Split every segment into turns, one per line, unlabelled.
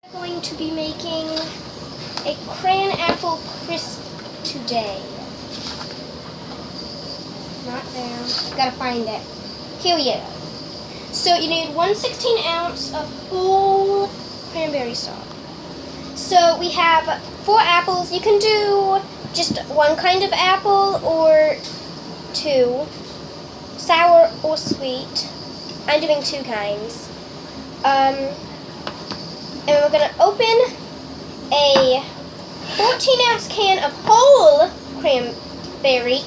I'm going to be making a CranApple Crisp today. Not there. Gotta find it. Here we go. So you need 1/16 ounce of whole cranberry sauce. So we have 4 apples. You can do just one kind of apple or 2, sour or sweet. I'm doing 2 kinds. And we're gonna open a 14-ounce can of whole cranberry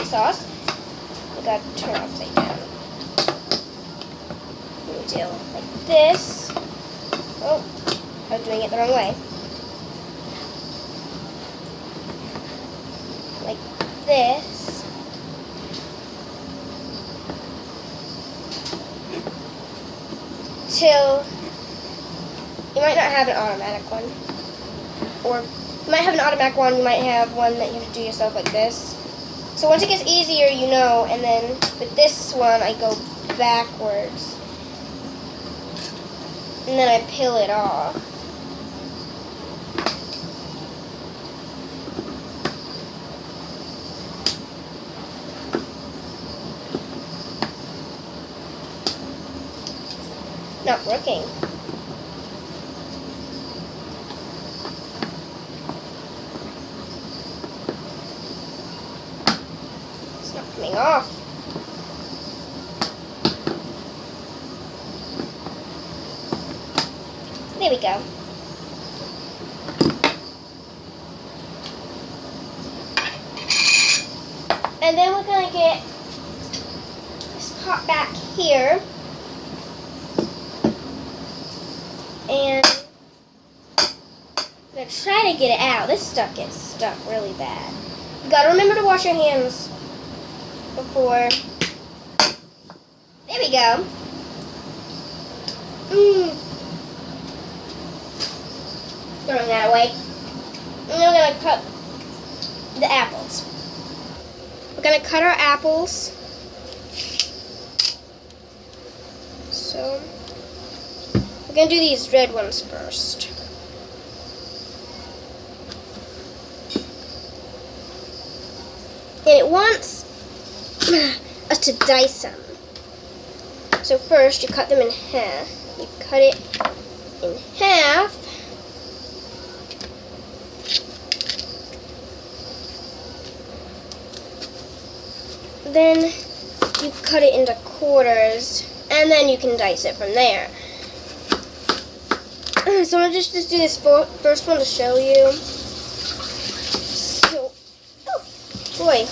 sauce. We gotta turn it upside down. We do like this. Oh, I was doing it the wrong way. Like this. Till you might not have an automatic one. Or you might have an automatic one, you might have one that you have to do yourself like this. So once it gets easier, you know, and then with this one, I go backwards. And then I peel it off. Not working. It's not coming off. There we go. And then we're going to get this pot back here. And I'm going to try to get it out. This stuff gets stuck really bad. You got to remember to wash your hands before. There we go. Throwing that away. And then we're going to cut the apples. We're going to cut our apples. So we're going to do these red ones first. And it wants us to dice them. So first you cut them in half. You cut it in half. Then you cut it into quarters, and then you can dice it from there. So I'm going to just do this first one to show you. So, oh boy.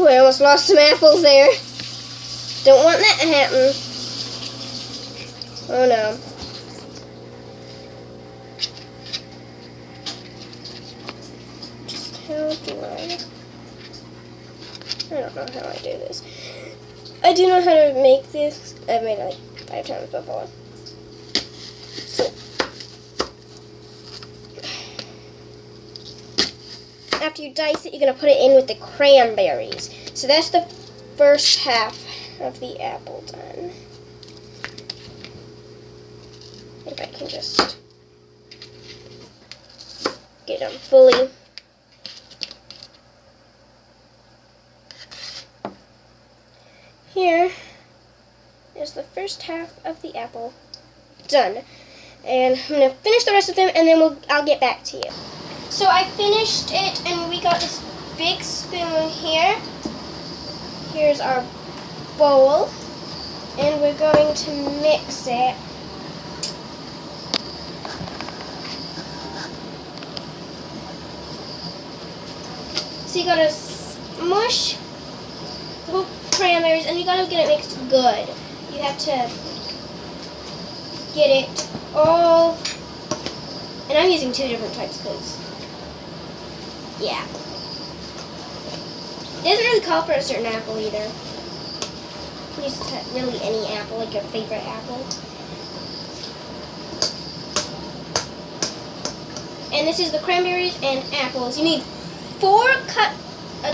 I almost lost some apples there. Don't want that to happen. Oh no. Just how do I don't know how I do this. I do know how to make this. I've made it like 5 times before. So, after you dice it, you're going to put it in with the cranberries. So that's the first half of the apple done. If I can just get it done fully. Here is the first half of the apple done. And I'm going to finish the rest of them, and then I'll get back to you. So I finished it, and we got this big spoon here. Here's our bowl, and we're going to mix it. So you gotta mush the whole cranberries, and you gotta get it mixed good. You have to get it all, and I'm using 2 different types because, yeah. It doesn't really call for a certain apple either. You can use really any apple, like your favorite apple. And this is the cranberries and apples. You need 4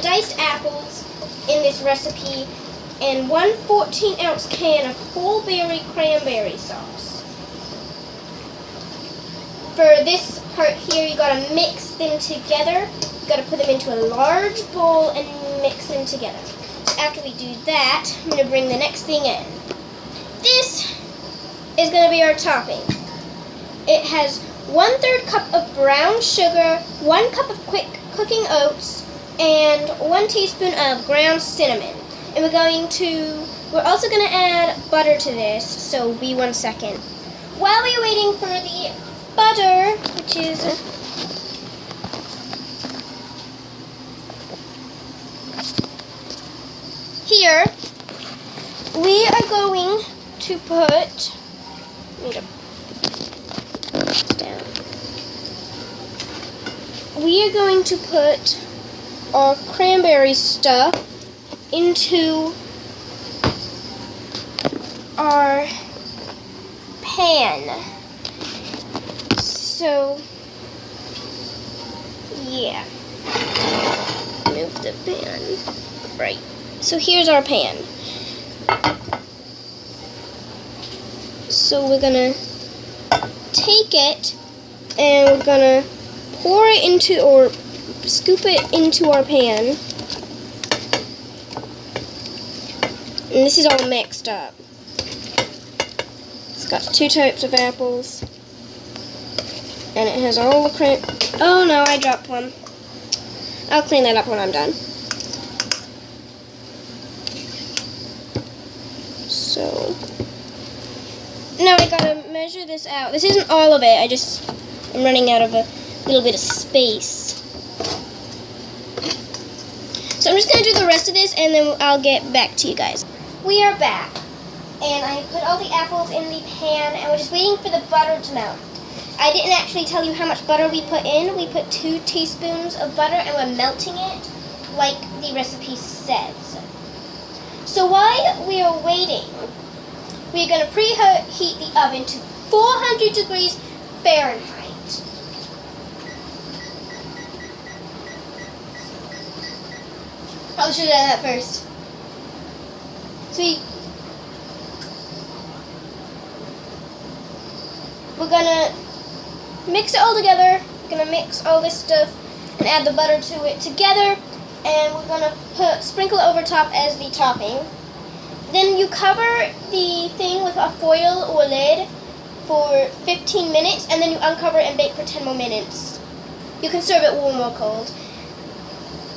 diced apples in this recipe, and 1 14-ounce can of whole berry cranberry sauce. For this part here, you gotta mix them together. You gotta put them into a large bowl and mix them together. So after we do that, I'm gonna bring the next thing in. This is gonna be our topping. It has 1/3 cup of brown sugar, 1 cup of quick cooking oats, and 1 teaspoon of ground cinnamon. And we're also gonna add butter to this, so be 1 second. While we're waiting for the butter, which is here, we are going to put, we are going to put our cranberry stuff into our pan. So, yeah. Move the pan. Right. So here's our pan. So we're gonna take it and we're gonna pour it into, or scoop it into our pan. And this is all mixed up. It's got 2 types of apples. And it has all the oh no, I dropped one. I'll clean that up when I'm done. So, now I gotta measure this out. This isn't all of it, I'm running out of a little bit of space. So I'm just gonna do the rest of this and then I'll get back to you guys. We are back. And I put all the apples in the pan and we're just waiting for the butter to melt. I didn't actually tell you how much butter we put in. We put 2 teaspoons of butter and we're melting it like the recipe says. So while we are waiting, we're going to preheat the oven to 400 degrees Fahrenheit. Probably should have done that first. So we're going to mix it all together. We're going to mix all this stuff and add the butter to it together. And we're going to sprinkle it over top as the topping. Then you cover the thing with a foil or lid for 15 minutes. And then you uncover it and bake for 10 more minutes. You can serve it warm or cold.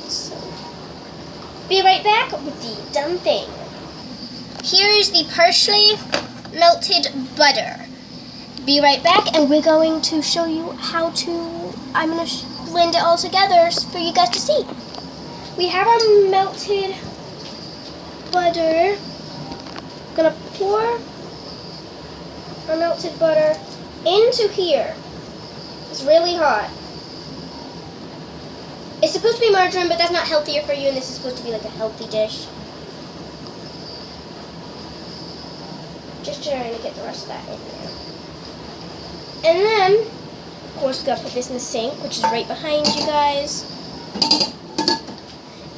So, be right back with the done thing. Here is the partially melted butter. Be right back, and we're going to show you how to, I'm going to blend it all together for you guys to see. We have our melted butter. I'm going to pour our melted butter into here. It's really hot. It's supposed to be margarine, but that's not healthier for you, and this is supposed to be like a healthy dish. Just trying to get the rest of that in there. And then, of course, we gotta put this in the sink, which is right behind you guys.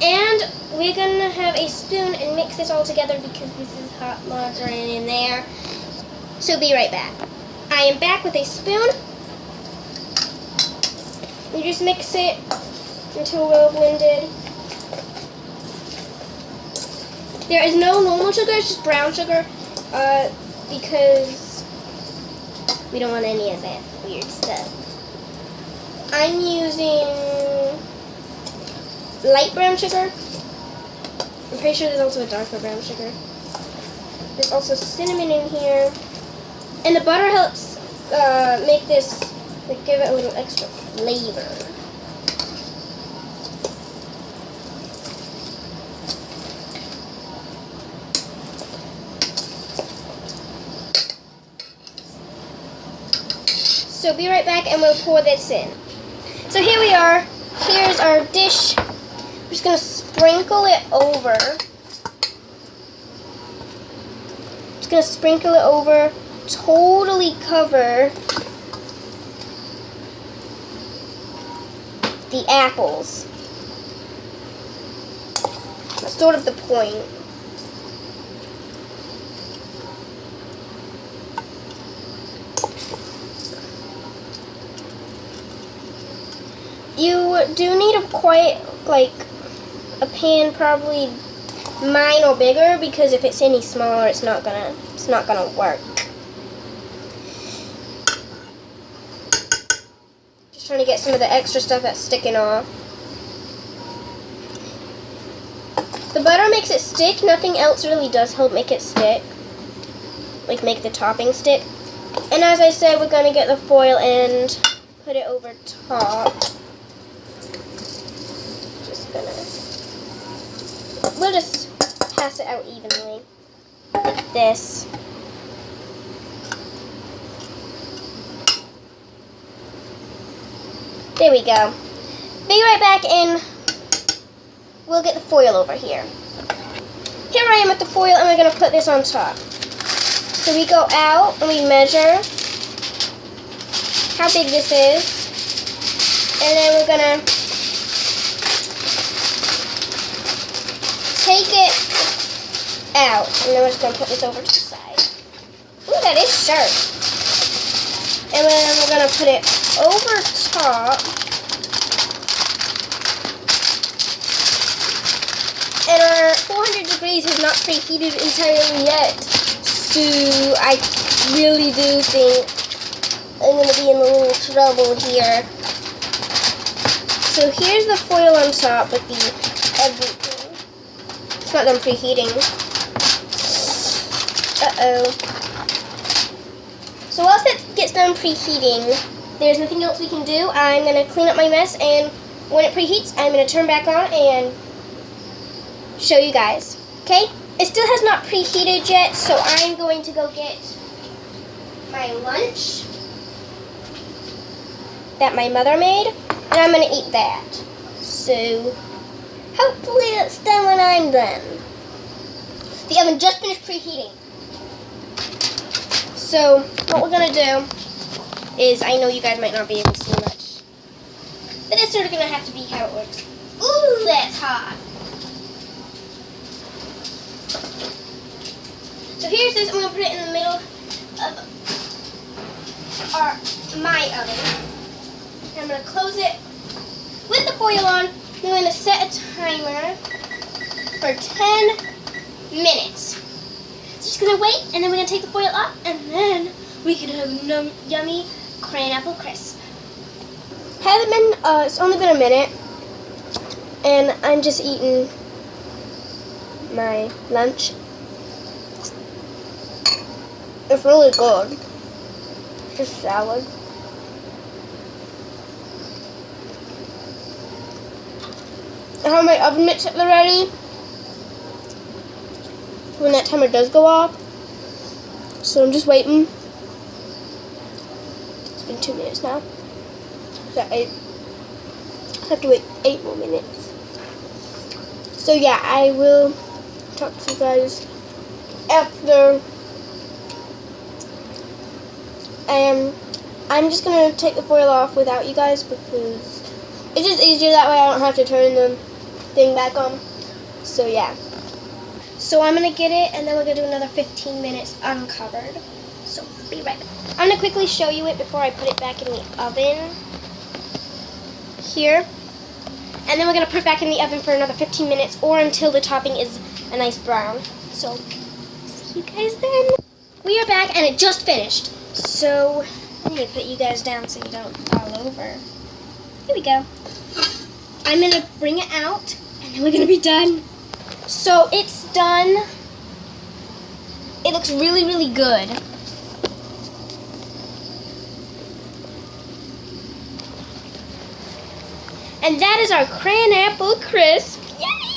And we're gonna have a spoon and mix this all together because this is hot margarine in there. So be right back. I am back with a spoon. You just mix it until well blended. There is no normal sugar, it's just brown sugar, because we don't want any of that weird stuff. I'm using light brown sugar. I'm pretty sure there's also a darker brown sugar. There's also cinnamon in here. And the butter helps make this, give it a little extra flavor. So be right back and we'll pour this in. So here we are. Here's our dish. I'm just going to sprinkle it over. Just going to sprinkle it over. Totally cover the apples. That's sort of the point. You do need a quite like a pan, probably mine or bigger, because if it's any smaller, it's not gonna work. Just trying to get some of the extra stuff that's sticking off. The butter makes it stick. Nothing else really does help make it stick, like make the topping stick. And as I said, we're gonna get the foil and put it over top. We'll just pass it out evenly, like this. There we go. Be right back and we'll get the foil over here. Here I am with the foil, and we're going to put this on top. So we go out and we measure how big this is, and then we're going to take it out, and then we're just going to put this over to the side. Ooh, that is sharp. And then we're going to put it over top. And our 400 degrees has not preheated entirely yet, so I really do think I'm going to be in a little trouble here. So here's the foil on top with the everything. It's not done preheating. Uh-oh. So whilst it gets done preheating, there's nothing else we can do. I'm going to clean up my mess, and when it preheats, I'm going to turn back on and show you guys. Okay? It still has not preheated yet, so I'm going to go get my lunch that my mother made, and I'm going to eat that. So hopefully it's done when I'm done. The oven just finished preheating. So what we're going to do is, I know you guys might not be able to see much, but it's sort of going to have to be how it works. Ooh, that's hot. So here's this. I'm going to put it in the middle of my oven. And I'm going to close it with the foil on. Then I'm going to set a timer for 10 minutes. So just going to wait, and then we're going to take the foil off, and then we can have yummy CranApple Crisp. It's only been a minute, and I'm just eating my lunch. It's really good. It's just salad. I have my oven mitts ready when that timer does go off. So I'm just waiting. It's been 2 minutes now. So I have to wait 8 more minutes. So yeah, I will talk to you guys after. I'm just going to take the foil off without you guys because it's just easier that way. I don't have to turn the thing back on. So yeah. So I'm going to get it, and then we're going to do another 15 minutes uncovered. So be right back. I'm going to quickly show you it before I put it back in the oven. Here. And then we're going to put it back in the oven for another 15 minutes or until the topping is a nice brown. So see you guys then. We are back, and it just finished. So I'm going to put you guys down so you don't fall over. Here we go. I'm going to bring it out, and then we're going to be done. So it's done. It looks really, really good. And that is our CranApple Crisp. Yay!